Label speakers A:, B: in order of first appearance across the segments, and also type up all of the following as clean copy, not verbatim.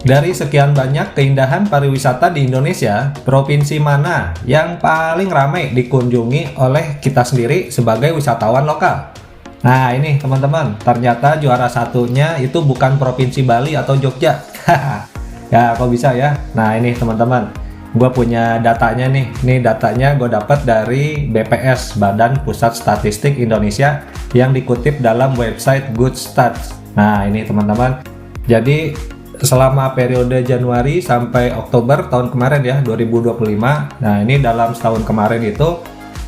A: Dari sekian banyak keindahan pariwisata di Indonesia, provinsi mana yang paling ramai dikunjungi oleh kita sendiri sebagai wisatawan lokal? Nah ini teman-teman, ternyata juara satunya itu bukan provinsi Bali atau Jogja. Ya kok bisa ya? Nah ini teman-teman, gue punya datanya nih. Ini datanya gue dapat dari BPS, Badan Pusat Statistik Indonesia, yang dikutip dalam website Good Stats. Nah ini teman-teman, jadi selama periode Januari sampai Oktober tahun kemarin ya 2025, nah ini dalam setahun kemarin itu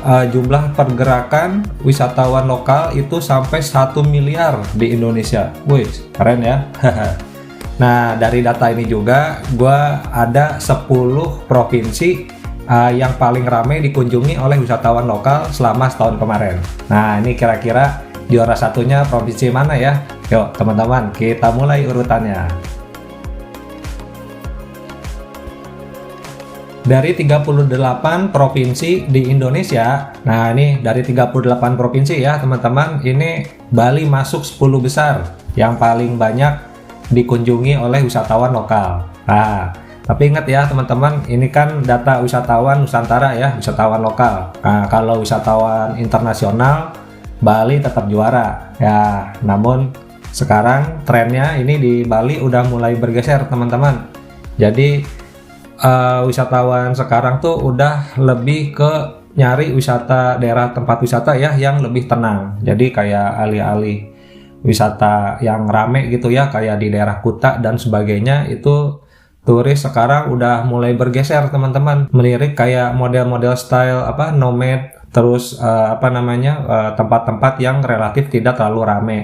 A: jumlah pergerakan wisatawan lokal itu sampai 1 miliar di Indonesia. Wih keren ya. Nah dari data ini juga gue ada 10 provinsi yang paling ramai dikunjungi oleh wisatawan lokal selama setahun kemarin. Nah ini kira-kira juara satunya provinsi mana ya? Yuk teman-teman, kita mulai urutannya. Dari 38 provinsi di Indonesia, nah ini dari 38 provinsi ya teman-teman, ini Bali masuk 10 besar yang paling banyak dikunjungi oleh wisatawan lokal. Nah, tapi ingat ya teman-teman, ini kan data wisatawan Nusantara ya, wisatawan lokal. Nah, kalau wisatawan internasional, Bali tetap juara ya. Namun sekarang trennya ini di Bali udah mulai bergeser teman-teman. Jadi wisatawan sekarang tuh udah lebih ke nyari wisata daerah tempat wisata ya yang lebih tenang. Jadi kayak alih-alih wisata yang rame gitu ya, kayak di daerah Kuta dan sebagainya, itu turis sekarang udah mulai bergeser teman-teman, melirik kayak model-model style nomad, terus tempat-tempat yang relatif tidak terlalu rame.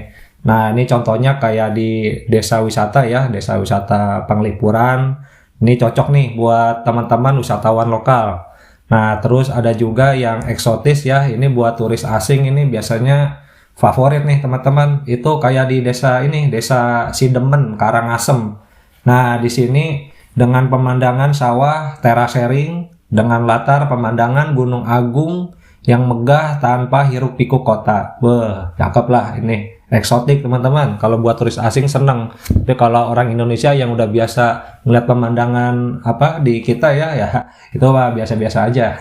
A: Nah ini contohnya kayak di desa wisata ya, desa wisata Penglipuran. Ini cocok nih buat teman-teman wisatawan lokal. Nah, terus ada juga yang eksotis ya. Ini buat turis asing, ini biasanya favorit nih teman-teman. Itu kayak di desa ini, Desa Sidemen, Karangasem. Nah, di sini dengan pemandangan sawah terasering, dengan latar pemandangan Gunung Agung yang megah tanpa hiruk-pikuk kota. Wah, cakep lah ini. Eksotik teman-teman, kalau buat turis asing seneng. Tapi kalau orang Indonesia yang udah biasa ngeliat pemandangan di kita ya itu mah biasa-biasa aja.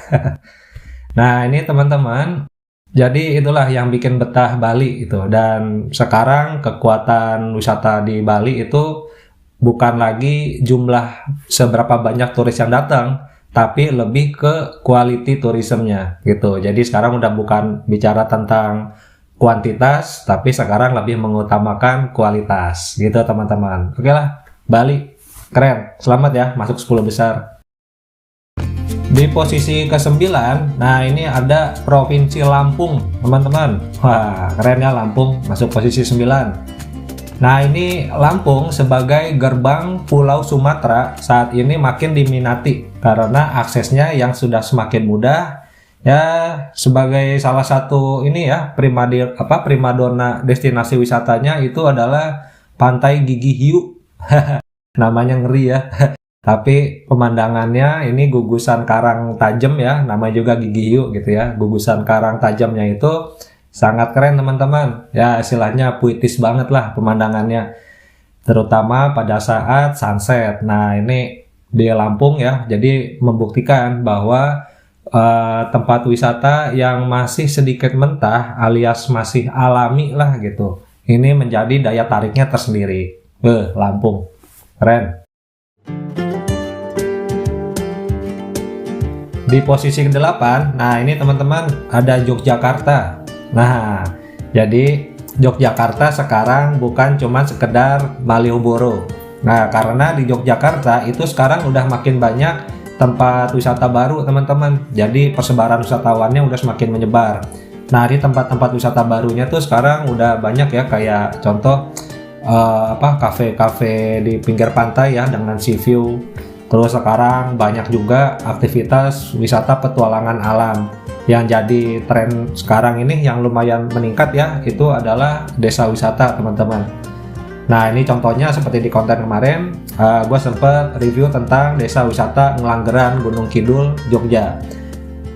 A: Nah ini teman-teman, jadi itulah yang bikin betah Bali itu. Dan sekarang kekuatan wisata di Bali itu bukan lagi jumlah seberapa banyak turis yang datang, tapi lebih ke quality tourismnya gitu. Jadi sekarang udah bukan bicara tentang kuantitas, tapi sekarang lebih mengutamakan kualitas gitu teman-teman. Oke lah, Bali keren, selamat ya masuk 10 besar. Di posisi ke-9, nah ini ada Provinsi Lampung teman-teman. Wah keren ya, Lampung masuk posisi 9. Nah ini Lampung sebagai gerbang Pulau Sumatera saat ini makin diminati karena aksesnya yang sudah semakin mudah. Ya sebagai salah satu ini ya primadona destinasi wisatanya itu adalah Pantai Gigi Hiu. Namanya ngeri ya. Tapi pemandangannya ini gugusan karang tajam ya, namanya juga Gigi Hiu gitu ya. Gugusan karang tajamnya itu sangat keren teman-teman. Ya istilahnya puitis banget lah pemandangannya. Terutama pada saat sunset. Nah ini di Lampung ya, jadi membuktikan bahwa tempat wisata yang masih sedikit mentah alias masih alami lah gitu, ini menjadi daya tariknya tersendiri. Lampung keren. Di posisi ke-8, nah ini teman-teman ada Yogyakarta. Nah jadi Yogyakarta sekarang bukan cuma sekedar Malioboro. Nah karena di Yogyakarta itu sekarang udah makin banyak tempat wisata baru teman-teman, jadi persebaran wisatawannya udah semakin menyebar. Nah di tempat-tempat wisata barunya tuh sekarang udah banyak ya, kayak contoh kafe-kafe di pinggir pantai ya dengan sea view. Terus sekarang banyak juga aktivitas wisata petualangan alam. Yang jadi tren sekarang ini yang lumayan meningkat ya, itu adalah desa wisata teman-teman. Nah ini contohnya seperti di konten kemarin, gue sempat review tentang desa wisata Ngelanggeran, Gunung Kidul, Jogja.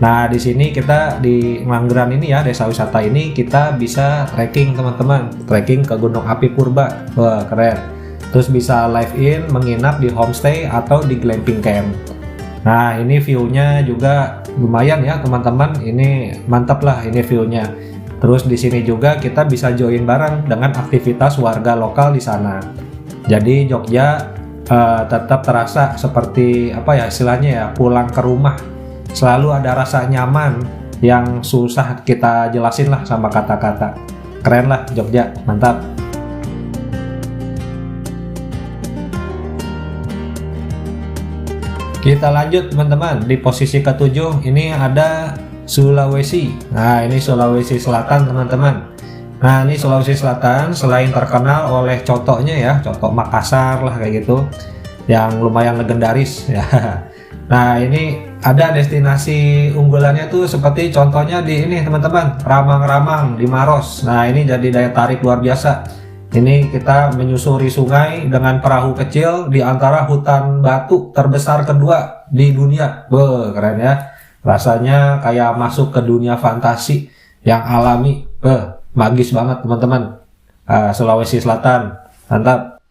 A: Nah di sini kita di Ngelanggeran ini ya, desa wisata ini kita bisa trekking teman-teman, trekking ke Gunung Api Purba. Wah keren. Terus bisa live in, menginap di homestay atau di glamping camp. Nah, ini view-nya juga lumayan ya teman-teman. Ini mantap lah ini view-nya. Terus di sini juga kita bisa join bareng dengan aktivitas warga lokal di sana. Jadi Jogja tetap terasa seperti apa ya istilahnya ya, pulang ke rumah. Selalu ada rasa nyaman yang susah kita jelasin lah sama kata-kata. Keren lah Jogja, mantap. Kita lanjut teman-teman, di posisi ke-7 ini ada Sulawesi. Nah, ini Sulawesi Selatan teman-teman. Nah, ini Sulawesi Selatan selain terkenal oleh cotonya ya, coto Makassar lah kayak gitu, yang lumayan legendaris ya. Nah, ini ada destinasi unggulannya tuh seperti contohnya di ini teman-teman, Ramang-Ramang di Maros. Nah, ini jadi daya tarik luar biasa. Ini kita menyusuri sungai dengan perahu kecil di antara hutan batu terbesar kedua di dunia. Wah, keren ya. Rasanya kayak masuk ke dunia fantasi yang alami. Magis banget teman-teman. Sulawesi Selatan, mantap.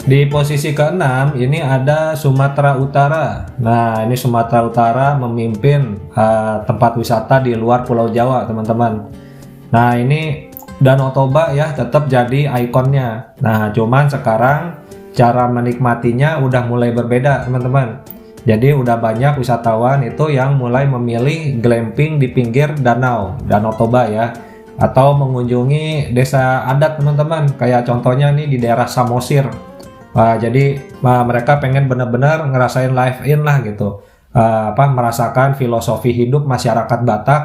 A: Di posisi ke-6 ini ada Sumatera Utara. Nah, ini Sumatera Utara memimpin tempat wisata di luar Pulau Jawa, teman-teman. Nah, ini Danau Toba ya tetap jadi ikonnya. Nah, cuman sekarang cara menikmatinya udah mulai berbeda, teman-teman. Jadi udah banyak wisatawan itu yang mulai memilih glamping di pinggir Danau Toba ya, atau mengunjungi desa adat, teman-teman. Kayak contohnya nih di daerah Samosir. Jadi mereka pengen benar-benar ngerasain live in lah gitu, merasakan filosofi hidup masyarakat Batak.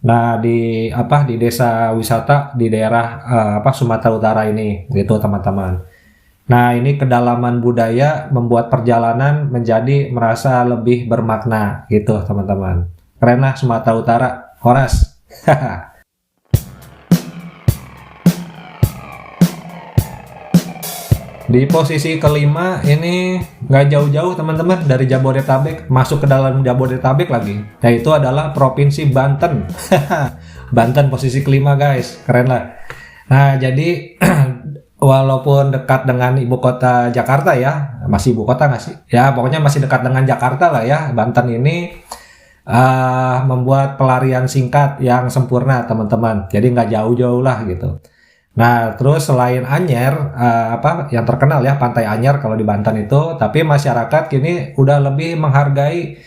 A: Nah, di desa wisata di daerah Sumatera Utara ini gitu teman-teman. Nah, ini kedalaman budaya membuat perjalanan menjadi merasa lebih bermakna gitu teman-teman. Keren lah Sumatera Utara, Horas. Di posisi ke-5 ini nggak jauh-jauh teman-teman dari Jabodetabek, masuk ke dalam Jabodetabek lagi, yaitu adalah Provinsi Banten. Banten posisi ke-5 guys, keren lah. Nah, jadi walaupun dekat dengan ibu kota Jakarta ya, masih ibu kota nggak sih? Ya pokoknya masih dekat dengan Jakarta lah ya. Banten ini membuat pelarian singkat yang sempurna teman-teman, jadi nggak jauh-jauh lah gitu. Nah, terus selain Anyer, yang terkenal ya Pantai Anyer kalau di Banten itu, tapi masyarakat kini udah lebih menghargai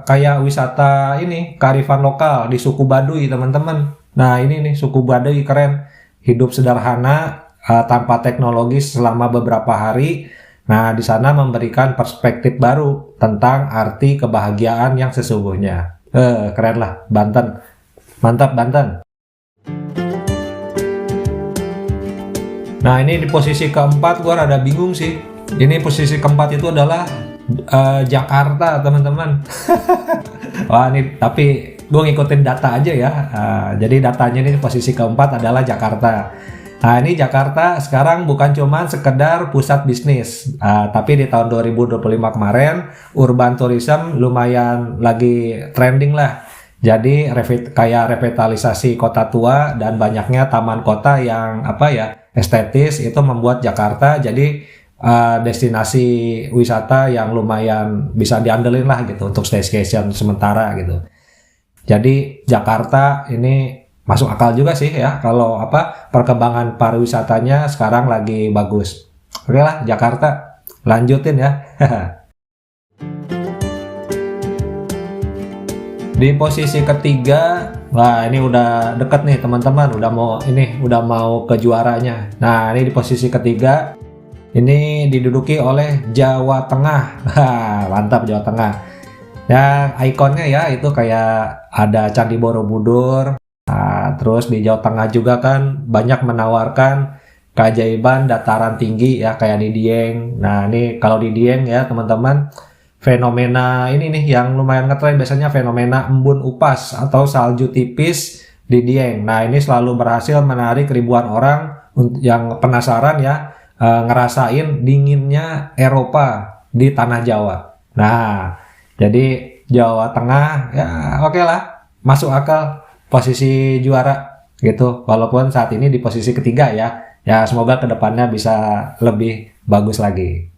A: kayak wisata ini kearifan lokal di suku Baduy teman-teman. Nah, ini nih suku Baduy keren, hidup sederhana tanpa teknologi selama beberapa hari. Nah, di sana memberikan perspektif baru tentang arti kebahagiaan yang sesungguhnya. Keren lah Banten, mantap Banten. Nah, ini di posisi ke-4 gue rada bingung sih. Ini posisi ke-4 itu adalah Jakarta teman-teman. Wah, ini tapi gue ngikutin data aja ya. Jadi datanya ini posisi ke-4 adalah Jakarta. Nah, ini Jakarta sekarang bukan cuma sekedar pusat bisnis, tapi di tahun 2025 kemarin urban tourism lumayan lagi trending lah. Jadi kayak revitalisasi kota tua dan banyaknya taman kota yang estetis itu membuat Jakarta jadi destinasi wisata yang lumayan bisa diandelin lah gitu untuk staycation sementara gitu. Jadi Jakarta ini masuk akal juga sih ya kalau perkembangan pariwisatanya sekarang lagi bagus. Oke lah Jakarta, lanjutin ya. Di posisi ke-3, wah ini udah deket nih teman-teman, udah mau ke juaranya. Nah, ini di posisi ke-3 ini diduduki oleh Jawa Tengah. Mantap Jawa Tengah. Ya, ikonnya ya itu kayak ada Candi Borobudur. Nah, terus di Jawa Tengah juga kan banyak menawarkan keajaiban dataran tinggi ya kayak di Dieng. Nah, ini kalau di Dieng ya teman-teman, fenomena ini nih yang lumayan ngetren biasanya fenomena embun upas atau salju tipis di Dieng. Nah, ini selalu berhasil menarik ribuan orang yang penasaran ya ngerasain dinginnya Eropa di tanah Jawa. Nah, jadi Jawa Tengah ya oke lah, masuk akal posisi juara gitu. Walaupun saat ini di posisi ketiga ya. Ya semoga kedepannya bisa lebih bagus lagi.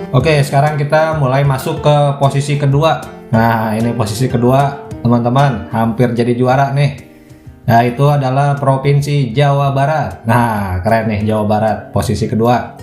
A: Oke, sekarang kita mulai masuk ke posisi kedua. Nah, ini posisi kedua, teman-teman, hampir jadi juara nih. Nah, itu adalah Provinsi Jawa Barat. Nah, keren nih Jawa Barat, posisi kedua.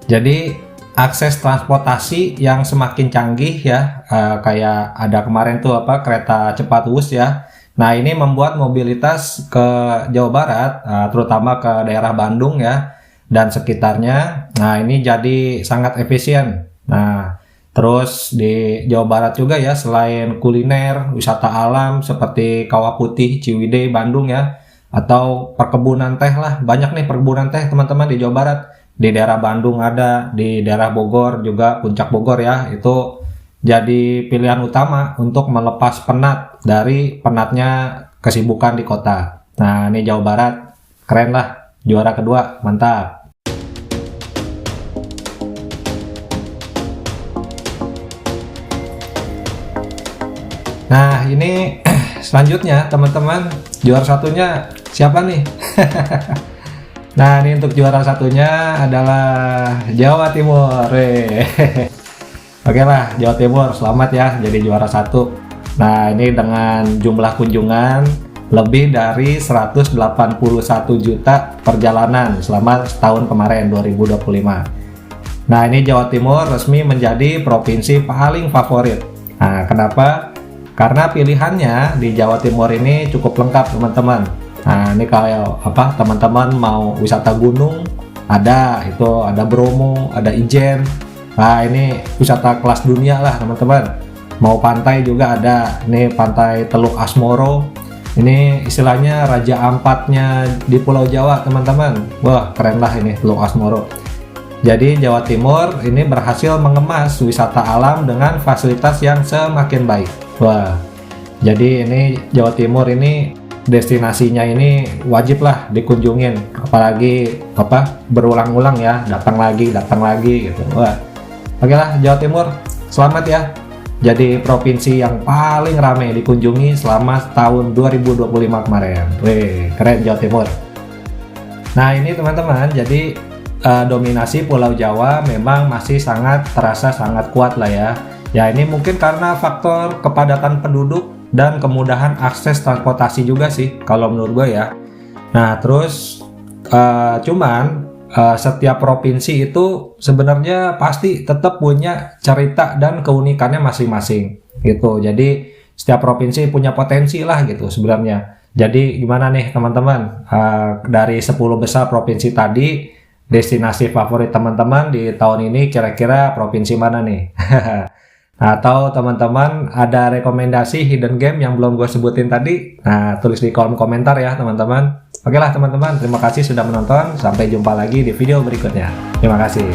A: Jadi, akses transportasi yang semakin canggih ya, kayak ada kemarin tuh kereta cepat Wus ya. Nah, ini membuat mobilitas ke Jawa Barat, terutama ke daerah Bandung ya, dan sekitarnya. Nah, ini jadi sangat efisien. Nah, terus di Jawa Barat juga ya, selain kuliner, wisata alam seperti Kawah Putih, Ciwidey, Bandung ya, atau perkebunan teh lah. Banyak nih perkebunan teh teman-teman di Jawa Barat. Di daerah Bandung ada, di daerah Bogor juga, Puncak Bogor ya, itu jadi pilihan utama untuk melepas penat dari penatnya kesibukan di kota. Nah, ini Jawa Barat, keren lah, juara kedua, mantap. Nah, ini selanjutnya teman-teman, juara satunya siapa nih? Nah, ini untuk juara satunya adalah Jawa Timur. Oke lah, Jawa Timur selamat ya jadi juara satu. Nah, ini dengan jumlah kunjungan lebih dari 181 juta perjalanan selama setahun kemarin 2025. Nah, ini Jawa Timur resmi menjadi provinsi paling favorit. Nah, kenapa? Karena pilihannya di Jawa Timur ini cukup lengkap teman-teman. Nah, ini kalau teman-teman mau wisata gunung, ada Bromo, ada Ijen. Nah, ini wisata kelas dunia lah teman-teman. Mau pantai juga ada, ini pantai Teluk Asmoro. Ini istilahnya Raja Ampatnya di Pulau Jawa teman-teman. Wah, keren lah ini Teluk Asmoro. Jadi Jawa Timur ini berhasil mengemas wisata alam dengan fasilitas yang semakin baik. Wah, jadi ini Jawa Timur ini destinasinya ini wajib lah dikunjungin, apalagi berulang-ulang ya, datang lagi gitu. Wah, oke lah Jawa Timur, selamat ya. Jadi provinsi yang paling ramai dikunjungi selama tahun 2025 kemarin. Wih, keren Jawa Timur. Nah, ini teman-teman, jadi dominasi Pulau Jawa memang masih terasa sangat kuat lah ya. Ya, ini mungkin karena faktor kepadatan penduduk dan kemudahan akses transportasi juga sih kalau menurut gue ya. Nah, terus setiap provinsi itu sebenarnya pasti tetap punya cerita dan keunikannya masing-masing gitu. Jadi setiap provinsi punya potensi lah gitu sebenarnya. Jadi gimana nih teman-teman, dari 10 besar provinsi tadi, destinasi favorit teman-teman di tahun ini kira-kira provinsi mana nih? Atau teman-teman ada rekomendasi hidden game yang belum gue sebutin tadi? Nah, tulis di kolom komentar ya teman-teman. Oke lah teman-teman, terima kasih sudah menonton. Sampai jumpa lagi di video berikutnya. Terima kasih.